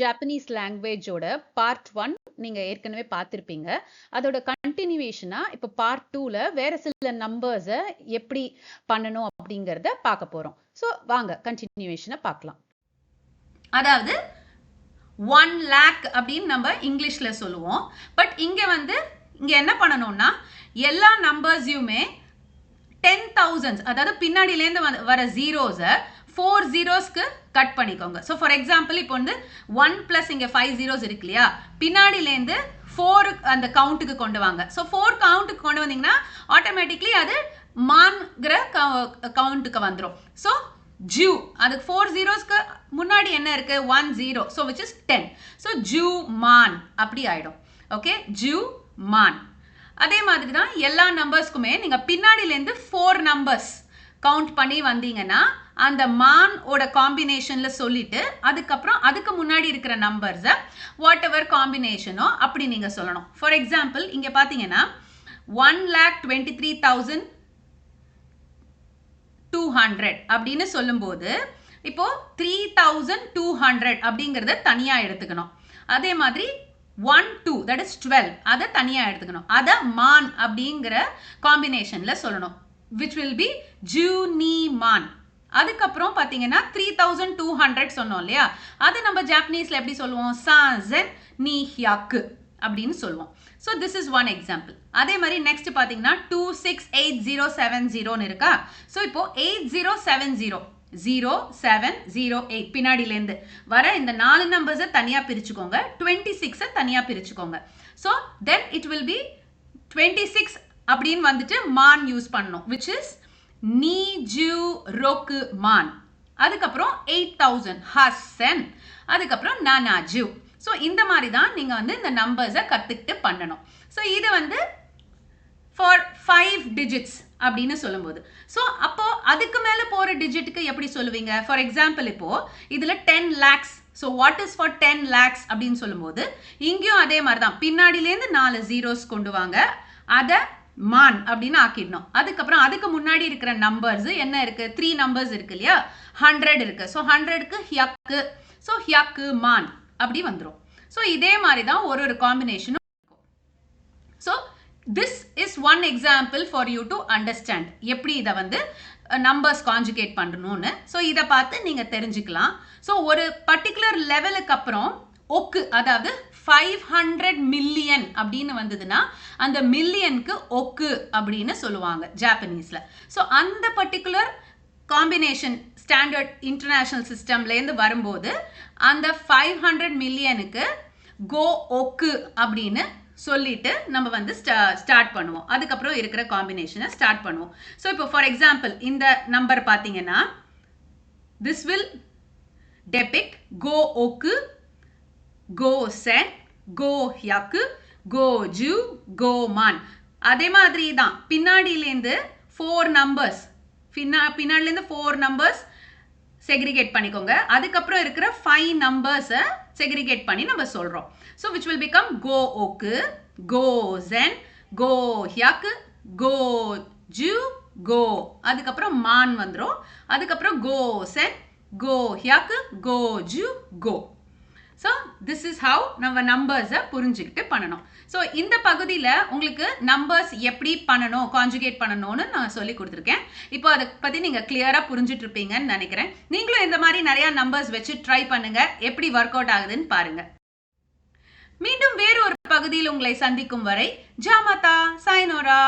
Japanese லாங்குவேஜோட part 1 நீங்க ஏற்கனவே பார்த்திருப்பீங்க. அதோட கண்டினியூவேஷனா இப்ப பார்ட் 2ல வேற சில நம்பர்ஸை எப்படி பண்ணணும் அப்படிங்கறத பார்க்க போறோம். ஸோ வாங்க கண்டினியூவேஷனை பார்க்கலாம். அதாவது 1 lakh அப்படின்னு நம்ம இங்கிலீஷ்ல சொல்லுவோம். பட் இங்க என்ன பண்ணணும்னா எல்லா நம்பர்ஸையுமே 10,000 அதாவது பின்னாடியிலேருந்து வர ஜீரோஸை 4 ஜீரோஸ்க்கு கட் பண்ணிக்கோங்க. ஸோ ஃபார் எக்ஸாம்பிள் இப்போ 1 பிளஸ் இங்கே 5 ஜீரோஸ் இருக்கு இல்லையா, பின்னாடியிலேருந்து 4 அந்த கவுண்ட்டுக்கு கொண்டு வாங்க. ஸோ 4 கவுண்ட்டுக்கு கொண்டு வந்தீங்கன்னா ஆட்டோமேட்டிக்லி அது மான்கிற கவுண்ட்டுக்கு வந்துடும். ஸோ ஜூ அதுக்கு 4 ஜீரோஸ்க்கு முன்னாடி என்ன இருக்கு 1 0, ஸோ விச் இஸ் 10. ஸோ ஜூ மான் அப்படி ஆயிடும். ஓகே, ஜூ மான். அதே மாதிரி தான் எல்லா நம்பர்ஸ்க்குமே நீங்க பின்னாடியிலேருந்து 4 நம்பர்ஸ் கவுண்ட் பண்ணி வந்தீங்கன்னா அந்த மான் ஓட காம்பினேஷன்ல சொல்லிட்டு அதுக்கப்புறம் அதுக்கு முன்னாடி இருக்கிற நம்பர்ஸை வாட் எவர் காம்பினேஷனோ அப்படி நீங்க சொல்லணும். ஃபார் எக்ஸாம்பிள் இங்க பாத்தீங்கன்னா 1,23,200 அப்படின்னு சொல்லும்போது இப்போ 3,200 அப்படிங்கறத தனியா எடுத்துக்கணும். அதே மாதிரி 1 2 that is 12 அதை தனியா எடுத்துக்கணும். அதை மான் அப்படிங்கிற காம்பினேஷன்ல சொல்லணும், which will be ஜூனி மான். அதுக்கப்புறம் பாத்தீங்கன்னா 3,200 சொன்னோம் இல்லையா, அது நம்ம ஜாப்பனீஸ்ல எப்படி சொல்லுவோம் சாசன் நீ ஹியாக்கு அப்படின்னு சொல்லுவோம். So this is one example. அதே மாதிரி நெக்ஸ்ட் பாத்தீங்கன்னா 268070 இருக்கா. ஸோ இப்போ 8070 0708 பின்னாடியிலேருந்து வர இந்த 4 நம்பர்ஸை தனியா பிரிச்சுக்கோங்க, 26 தனியா பிரிச்சுக்கோங்க. So then it will be 26 அப்படின்னு வந்துட்டு மான் யூஸ் பண்ணணும், which is நீ ஜூ ரோக்கு மான். அதுக்கப்புறம் 8000 ஹசன், அதுக்கப்புறம் நானாஜு. ஸோ இந்த மாதிரி தான் நீங்க இந்த நம்பர்ஸை கத்துக்கிட்டு பண்ணணும். ஸோ இது ஃபார் 5 டிஜிட்ஸ் அப்படின்னு சொல்லும்போது, ஸோ அப்போ அதுக்கு மேல போற டிஜிட்டுக்கு எப்படி சொல்லுவீங்க? ஃபார் எக்ஸாம்பிள் இப்போ இதுல 10 lakhs. So what is for 10 lakhs அப்படின்னு சொல்லும்போது இங்கேயும் அதே மாதிரி தான் பின்னாடியிலேருந்து 4 ஜீரோஸ் கொண்டு வாங்க, அதை மான் அப்படின்னு ஆக்கிடணும். அதுக்கப்புறம் அதுக்கு முன்னாடி இருக்கிற நம்பர்ஸ் என்ன இருக்கு 3 நம்பர்ஸ் இருக்கு இல்லையா, 100 இருக்கு. ஸோ 100க்கு ஹியக்கு, ஸோ ஹியக்கு மான் அப்படி வந்துடும். ஸோ இதே மாதிரி தான் ஒரு காம்பினேஷனும். So this is one example for you to understand எப்படி இதை நம்பர்ஸ் கான்ஜுகேட் பண்ணணும்னு. ஸோ இதை பார்த்து நீங்க தெரிஞ்சுக்கலாம். ஸோ ஒரு பர்டிகுலர் லெவலுக்கு அப்புறம் ஒக்கு, அதாவது 500 மில்லியன் அப்படின்னு வந்ததுன்னா அந்த மில்லியனுக்கு ஒக்கு அப்படின்னு சொல்லுவாங்க ஜாப்பனீஸ்ல. ஸோ அந்த பர்டிகுலர் காம்பினேஷன் ஸ்டாண்டர்ட் இன்டர்நேஷனல் சிஸ்டம்லேருந்து வரும்போது அந்த 500 மில்லியனுக்கு கோ ஒக்கு அப்படின்னு சொல்லிட்டு நம்ம ஸ்டார்ட் பண்ணுவோம். அதுக்கப்புறம் இருக்கிற காம்பினேஷனை ஸ்டார்ட் பண்ணுவோம். ஸோ இப்போ ஃபார் எக்ஸாம்பிள் இந்த நம்பர் பார்த்தீங்கன்னா திஸ் வில் டெபிக்ட் கோ ஒக்கு, கோ சென், கோ ஹியாக்கு, கோ ஜூ, கோ மான். அதே மாதிரி தான் பின்னாடியிலேருந்து 4 நம்பர்ஸ் பின்னாடிலேருந்து 4 நம்பர்ஸ் செக்ரிகேட் பண்ணிக்கோங்க. அதுக்கப்புறம் இருக்கிற 5 நம்பர்ஸை செக்ரிகேட் பண்ணி நம்ம சொல்றோம். ஸோ விச் வில் பிகம் கோ ஓக்கு, கோ ஜென், கோ ஹியாக்கு, கோ ஜூ, கோ, அதுக்கப்புறம் மான் வந்துடும். அதுக்கப்புறம் கோ சென், கோ ஹியாக்கு, கோ ஜூ, கோ. ஸோ திஸ் இஸ் ஹவு நம்ம நம்பர்ஸை புரிஞ்சுக்கிட்டு பண்ணணும். ஸோ இந்த பகுதியில் உங்களுக்கு நம்பர்ஸ் எப்படி பண்ணணும் கான்ஜுகேட் பண்ணணும்னு நான் சொல்லி கொடுத்துருக்கேன். இப்போ அதை பற்றி நீங்கள் கிளியராக புரிஞ்சுட்டு இருப்பீங்கன்னு நினைக்கிறேன். நீங்களும் இந்த மாதிரி நிறையா நம்பர்ஸ் வச்சு ட்ரை பண்ணுங்க, எப்படி ஒர்க் அவுட் ஆகுதுன்னு பாருங்க. மீண்டும் வேறு ஒரு பகுதியில் உங்களை சந்திக்கும் வரை ஜாமாதா சாய்னோரா.